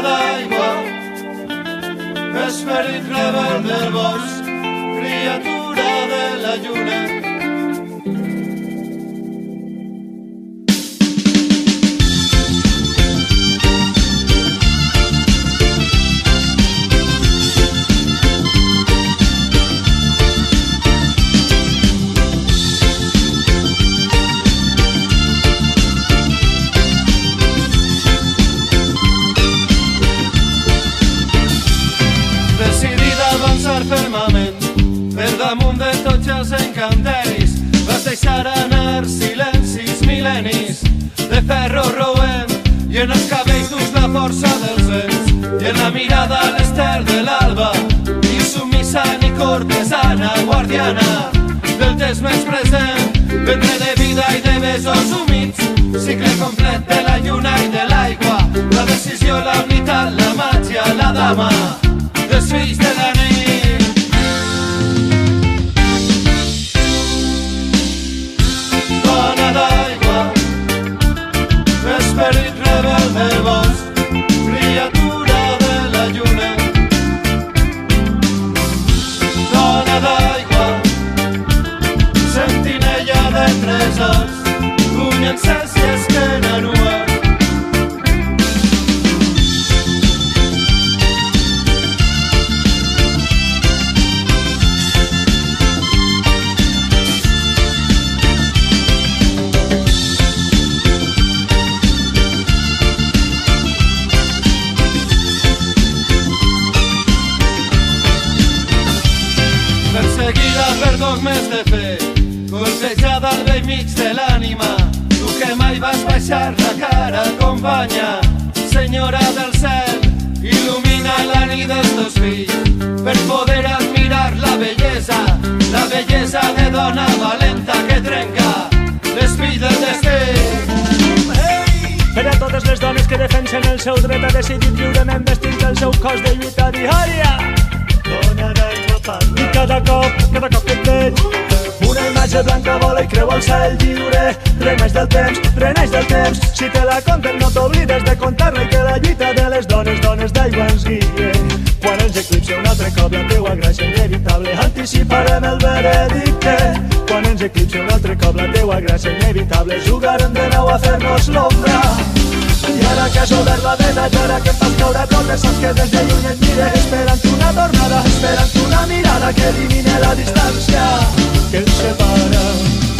d'aigua, esperit rebel del bosc, criatura de la lluna. Fermament, per damunt de tots els encanteris, vas deixar anar silencis mil·lennis de ferro roent, i en els cabells dus la força dels vents, i en la mirada l'ester de l'alba, i sumissa ni cortesana, guardiana del temps més present, ventre de vida i de besos humits, cicle complet de la lluna i de l'aigua, la decisió, la unitat, la màgia, la dama dels fills de la nit. Esperit rebel del bosc, criatura de la lluna. Dona d'aigua, sentinella de tresors, ull encès i esquena nua. Perseguida per dogmes de fe, colpejada al vell mig de l'ànima, tu que mai vas baixar la cara, companya, senyora del cel, il·lumina la nit dels teus fills, per poder admirar la bellesa de dona valenta que trenca l'espill del destí. Per a totes les dones que defensen el seu dret a decidir lliurement vestint el seu cos de lluita diària, dona d'aigua parla. I cada cop que et veig, una imatge blanca vola i creu al cel lliure. Reneix del temps, si te la conten no t'oblides de contar-la, i que la lluita de les dones d'aigua ens guie. Quan ens eclipsi un altre cop la teua gràcia inevitable, anticiparem el veredicte. Quan ens eclipsi un altre cop la teua gràcia inevitable, jugarem de nou a fer-nos l'ombra. I ara que has obert la vena, i ara que em fas caure a prop, saps que des de lluny et mire, esperant una tornada, esperant una mirada que elimine la distància que ens separa.